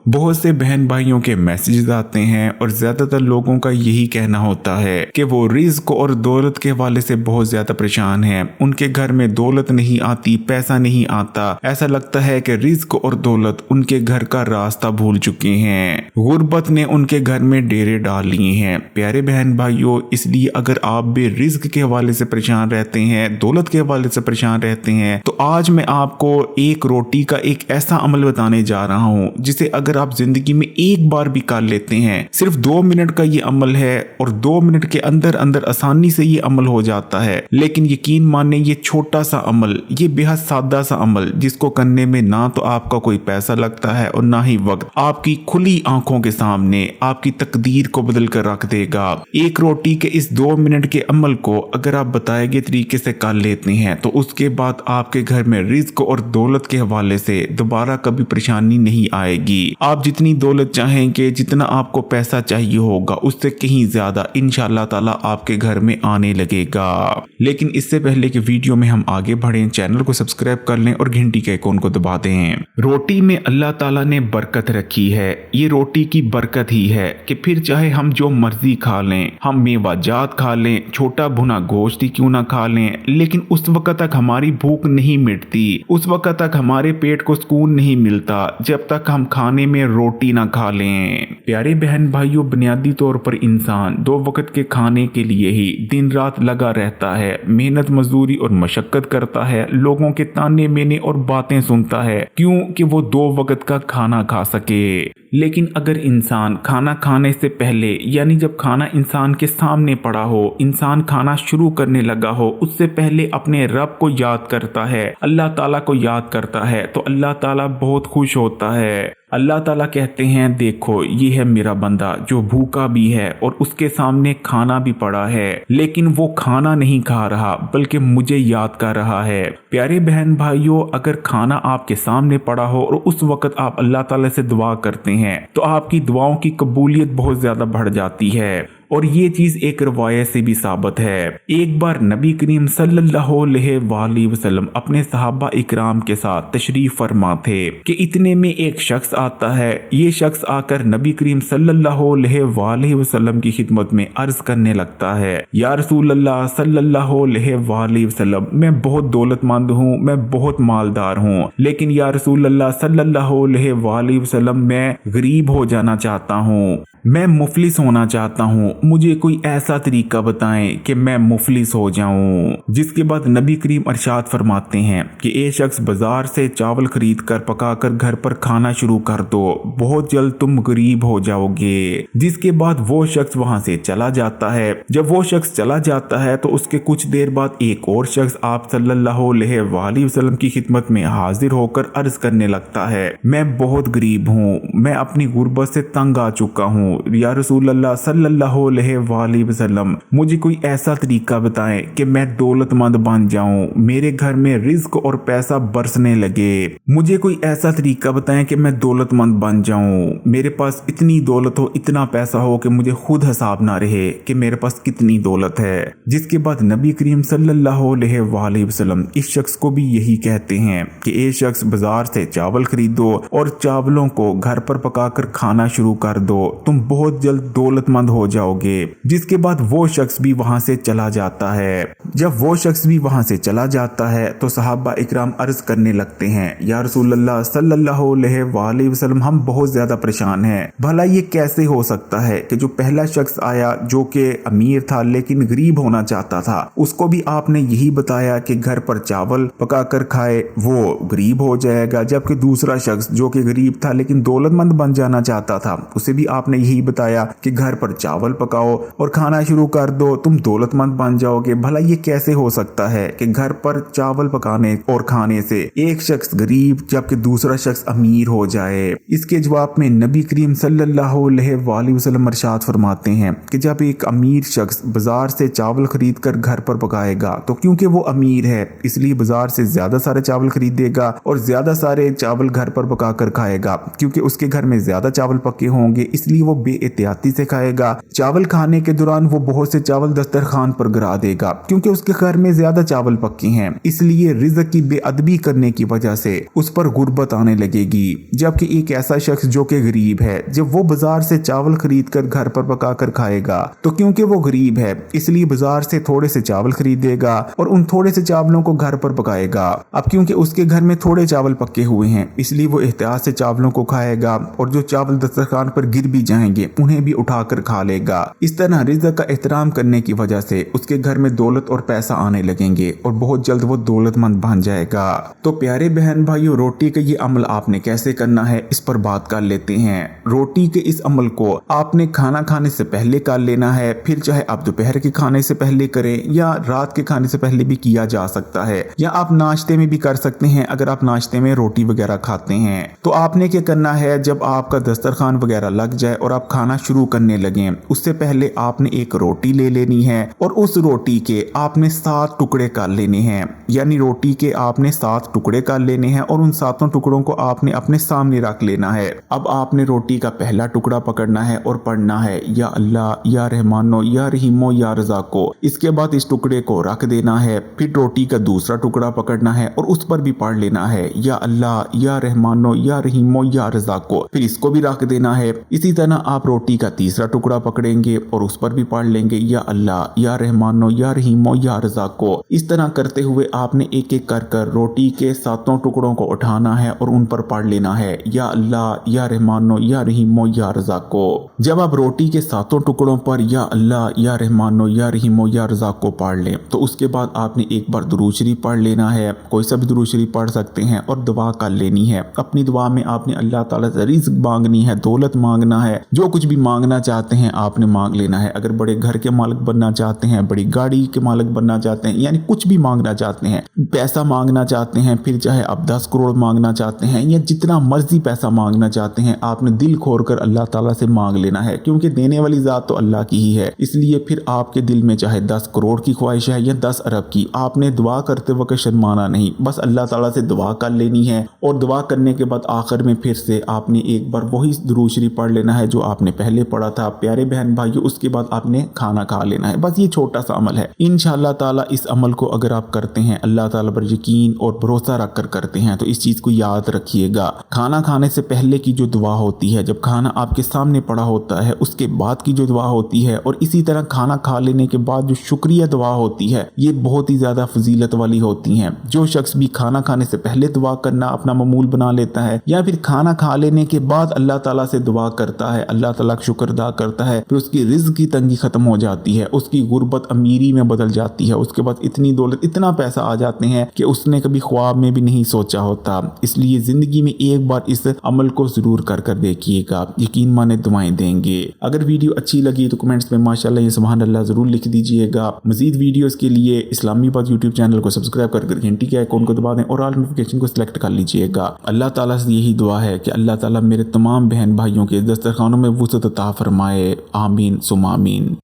बहुत से बहन भाइयों के मैसेजेस आते हैं और ज्यादातर लोगों का यही कहना होता है कि वो रिज्क और दौलत के हवाले से बहुत ज्यादा परेशान हैं। उनके घर में दौलत नहीं आती, पैसा नहीं आता। ऐसा लगता है कि रिज्क और दौलत उनके घर का रास्ता भूल चुके हैं। गुर्बत ने उनके घर में डेरे डाल लिए हैं। प्यारे बहन भाइयों, इसलिए अगर आप भी रिज्क के हवाले से परेशान रहते हैं, दौलत के हवाले से परेशान रहते हैं, तो आज मैं आपको एक रोटी का एक ऐसा अमल बताने जा रहा हूँ जिसे अगर आप जिंदगी में एक बार भी कर लेते हैं, सिर्फ 2 मिनट का ये अमल है और 2 मिनट के अंदर अंदर आसानी से ये अमल हो जाता है। लेकिन यकीन माने ये छोटा सा अमल, ये बेहद सादा सा अमल जिसको करने में ना तो आपका कोई पैसा लगता है और ना ही वक्त, आपकी खुली आंखों के सामने आपकी तकदीर को बदल कर रख देगा। एक रोटी के इस 2 मिनट के अमल को अगर आप बताए गए तरीके से कर लेते हैं तो उसके बाद आपके घर में रिज्क और दौलत के हवाले से दोबारा कभी परेशानी नहीं आएगी। आप जितनी दौलत चाहेंगे, जितना आपको पैसा चाहिए होगा, उससे कहीं ज्यादा इंशाअल्लाह ताला आपके घर में आने लगेगा। लेकिन इससे पहले कि वीडियो में हम आगे बढ़ें, चैनल को सब्सक्राइब कर लें और घंटी के आइकॉन को दबा दें। रोटी में अल्लाह ताला ने बरकत रखी है। ये रोटी की बरकत ही है कि फिर चाहे हम जो मर्जी खा लें, हम मेवाजात खा लें, छोटा भुना गोश्त ही क्यों ना खा लें, लेकिन उस वक्त तक हमारी भूख नहीं मिटती, उस वक्त तक हमारे पेट को सुकून नहीं मिलता जब तक हम खाने में रोटी ना खा लें। प्यारे बहन भाइयों, बुनियादी तौर पर इंसान 2 वक्त के खाने के लिए ही दिन रात लगा रहता है, मेहनत मजदूरी और मशक्कत करता है, लोगों के ताने मेने और बातें सुनता है, क्यों कि वो 2 वक्त का खाना खा सके। लेकिन अगर इंसान खाना खाने से पहले, यानी जब खाना इंसान के सामने पड़ा हो, इंसान खाना शुरू करने लगा हो, उससे पहले अपने रब को याद करता है, अल्लाह ताला को याद करता है, तो अल्लाह ताला बहुत खुश होता है। अल्लाह ताला कहते हैं, देखो ये है मेरा बंदा जो भूखा भी है और उसके सामने खाना भी पड़ा है, लेकिन वो खाना नहीं खा रहा बल्कि मुझे याद कर रहा है। प्यारे बहन भाइयों, अगर खाना आपके सामने पड़ा हो और उस वक्त आप अल्लाह ताला से दुआ करते हैं तो आपकी दुआओं की कबूलियत बहुत ज्यादा बढ़ जाती है। और ये चीज एक रवायत से भी साबित है। एक बार नबी करीम सल्लल्लाहु अलैहि वसल्लम अपने सहाबा इकराम के साथ तशरीफ फरमा थे कि इतने में एक शख्स आता है। ये शख्स आकर नबी करीम सल्लल्लाहु अलैहि वसल्लम की खिदमत में अर्ज करने लगता है, या रसूल अल्लाह सल्लल्लाहु अलैहि वसल्लम, मैं बहुत दौलतमंद हूँ, मैं बहुत मालदार हूँ, लेकिन या रसूल अल्लाह सल्लल्लाहु अलैहि वसल्लम, मैं गरीब हो जाना चाहता हूँ, मैं मुफलिस होना चाहता हूँ, मुझे कोई ऐसा तरीका बताएं कि मैं मुफलिस हो जाऊं। जिसके बाद नबी करीम इरशाद फरमाते हैं कि एक शख्स बाजार से चावल खरीद कर पकाकर घर पर खाना शुरू कर दो, बहुत जल्द तुम गरीब हो जाओगे। जिसके बाद वो शख्स वहां से चला जाता है। जब वो शख्स चला जाता है तो उसके कुछ देर बाद एक और शख्स आप सल्लल्लाहु अलैहि वसल्लम की खिदमत में हाजिर होकर अर्ज करने लगता है, मैं बहुत गरीब हूँ, मैं अपनी गुर्बत से तंग आ चुका हूँ, या रसूल अल्लाह सल्लल्लाहु अलैहि वसल्लम, मुझे कोई ऐसा तरीका बताएं कि मैं दौलतमंद बन जाऊं, मेरे घर में रिज्क और पैसा बरसने लगे। मुझे कोई ऐसा तरीका बताएं कि मैं दौलतमंद बन जाऊं, मेरे पास इतनी दौलत हो, इतना पैसा हो कि मुझे खुद हिसाब ना रहे कि मेरे पास कितनी दौलत है। जिसके बाद नबी करीम सल्लल्लाहु अलैहि वसल्लम इस शख्स को भी यही कहते हैं कि एक शख्स बाजार से चावल खरीदो और चावलों को घर पर पकाकर खाना शुरू कर दो, तुम बहुत जल्द दौलतमंद हो जाओगे। जिसके बाद वो शख्स भी वहां से चला जाता है। जब वो शख्स भी वहां से चला जाता है तो सहाबा इकराम अर्ज करने लगते हैं, या रसूल अल्लाह सल्लल्लाहु अलैहि वसल्लम, हम बहुत ज्यादा परेशान हैं, भला ये कैसे हो सकता है कि जो पहला शख्स आया जो कि अमीर था लेकिन गरीब होना चाहता था, उसको भी आपने यही बताया कि घर पर चावल पकाकर खाए वो गरीब हो जाएगा, जबकि दूसरा शख्स जो कि गरीब था लेकिन दौलतमंद बन जाना चाहता था, उसे भी आपने यही बताया कि घर पर चावल पकाओ और खाना शुरू कर दो, तुम दौलतमंद बन जाओगे। भला ये कैसे हो सकता है कि घर पर चावल पकाने और खाने से एक शख्स गरीब जबकि दूसरा शख्स अमीर हो जाए। इसके जवाब में नबी करीम सल्लल्लाहु अलैहि वसल्लम इरशाद फरमाते हैं कि जब एक अमीर शख्स बाजार से चावल खरीद कर घर पर पकाएगा तो क्योंकि वो अमीर है इसलिए बाजार से ज्यादा सारे चावल खरीदेगा और ज्यादा सारे चावल घर पर पकाकर खाएगा, क्योंकि उसके घर में ज्यादा चावल पके होंगे इसलिए वो बेएहतियाती से खाएगा, चावल खाने के दौरान वो बहुत से चावल दस्तरखान पर गिरा देगा क्योंकि उसके घर में ज्यादा चावल पके हैं। इसलिए रिज़्क की बेअदबी करने की वजह से उस पर गुर्बत आने लगेगी। जबकि एक ऐसा शख्स जो कि गरीब है, जब वो बाजार से चावल खरीद कर घर पर पका कर खाएगा तो क्योंकि वो गरीब है इसलिए बाजार से थोड़े से चावल खरीदेगा और उन थोड़े से चावलों को घर पर पकाएगा। अब क्योंकि उसके घर में थोड़े चावल पके हुए हैं इसलिए वो एहतियात से चावलों को खाएगा और जो चावल दस्तरखान पर गिर भी जाएंगे उन्हें भी उठाकर खा लेगा। इस तरह रिज़्क का एहतराम करने की वजह से उसके घर में दौलत और पैसा आने लगेंगे और बहुत जल्द वो दौलतमंद बन जाएगा। तो प्यारे बहन भाइयों, रोटी का ये अमल आपने कैसे करना है इस पर बात कर लेते हैं। रोटी के इस अमल को आपने खाना खाने से पहले कर लेना है, फिर चाहे आप दोपहर के खाने से पहले करें या रात के खाने से पहले भी किया जा सकता है, या आप नाश्ते में भी कर सकते हैं। अगर आप नाश्ते में रोटी वगैरह खाते हैं तो आपने क्या करना है, जब आपका दस्तरखान वगैरह लग जाए और आप खाना शुरू करने लगे उससे पहले आपने एक रोटी ले लेनी है और उस रोटी के आपने 7 टुकड़े कर लेने हैं। यानी रोटी के आपने 7 टुकड़े कर लेने हैं और उन 7 टुकड़ों को आपने अपने सामने रख लेना है। अब आपने रोटी का पहला टुकड़ा पकड़ना है और पढ़ना है या अल्लाह या रहमानो या रहीमो या रज़ाको। इसके बाद इस टुकड़े को रख देना है। फिर रोटी का दूसरा टुकड़ा पकड़ना है और उस पर भी पढ़ लेना है या अल्लाह या रहमानो या रहीमो या रज़ाको। फिर इसको भी रख देना है। इसी तरह आप रोटी का तीसरा टुकड़ा पकड़ेंगे और उस पर भी पढ़ लेंगे या अल्लाह या रहमानो या रहीमो या रज़ाको। इस तरह करते हुए आपने एक एक कर रोटी के 7 टुकड़ों को उठाना है और उन पर पढ़ लेना है या अल्लाह या रहमानो या रहीमो या रज़ाको। जब आप रोटी के 7 टुकड़ों पर या अल्लाह या रहमानो या रहीमो या रज़ाको पढ़ लें तो उसके बाद आपने एक बार दुरूद शरीफ पढ़ लेना है। कोई सा भी दुरूद शरीफ पढ़ सकते हैं और दुआ कर लेनी है। अपनी दुआ में आपने अल्लाह ताला से रिज़्क मांगनी है, दौलत मांगना है, जो कुछ भी मांगना चाहते हैं आपने मांग लेना है। अगर बड़े घर के मालिक बनना चाहते हैं, बड़ी गाड़ी के मालिक बनना चाहते हैं, यानी कुछ भी मांगना चाहते हैं, पैसा मांगना चाहते हैं, फिर चाहे आप 10 करोड़ मांगना चाहते हैं या जितना मर्जी पैसा मांगना चाहते हैं, आपने दिल खोल कर अल्लाह ताला से मांग लेना है क्योंकि देने वाली ज़ात तो अल्लाह की ही है। इसलिए फिर आपके दिल में चाहे 10 करोड़ की ख्वाहिश है या 10 अरब की, आपने दुआ करते वक्त शर्माना नहीं, बस अल्लाह ताला से दुआ कर लेनी है। और दुआ करने के बाद आखिर में फिर से आपने एक बार वही दुरूद शरीफ पढ़ लेना है जो आपने पहले पढ़ा था। प्यारे बहन भाइयों, उसके बाद आपने खाना खा लेना है। बस ये छोटा सा अमल है। इंशाअल्लाह ताला इस अमल को अगर आप करते हैं, अल्लाह ताला पर यकीन और भरोसा रख कर करते हैं, तो इस चीज़ को याद रखिएगा। खाना खाने से पहले की जो दुआ होती है, जब खाना आपके सामने पड़ा होता है उसके बाद की जो दुआ होती है, और इसी तरह खाना खा लेने के बाद जो शुक्रिया दुआ होती है, ये बहुत ही ज़्यादा फजीलत वाली होती हैं। जो शख्स भी खाना खाने से पहले दुआ करना अपना मामूल बना लेता है या फिर खाना खा लेने के बाद अल्लाह ताला से दुआ करता है, अल्लाह ताला का शुक्र अदा करता है, फिर उसकी रिज़्क की तंगी ख़त्म हो जाती है, उसकी गुर्बत अमीरी में बदल जाती है। उसके बाद इतनी दौलत, इतना पैसा आ जाते हैं कि उसने कभी ख्वाब में भी नहीं सोचा होता। इसलिए ज़िंदगी में एक बार इस अमल को ज़रूर कर कर देखिएगा, यकीन माने दुआएं देंगे। अगर वीडियो अच्छी लगी तो कमेंट्स में माशाल्लाह या सुभान अल्लाह ज़रूर लिख दीजिएगा। मज़ीद वीडियोज़ के लिए इस्लामी बात यूट्यूब चैनल को सब्सक्राइब कर घंटी के आइकॉन को दबा दें और ऑल नोटिफिकेशन को सिलेक्ट कर लीजिएगा। अल्लाह ताला से यही दुआ है कि अल्लाह ताला मेरे तमाम बहन भाइयों के दस्तरखानों में वुसअत अता फरमाए। आमीन सुम आमीन।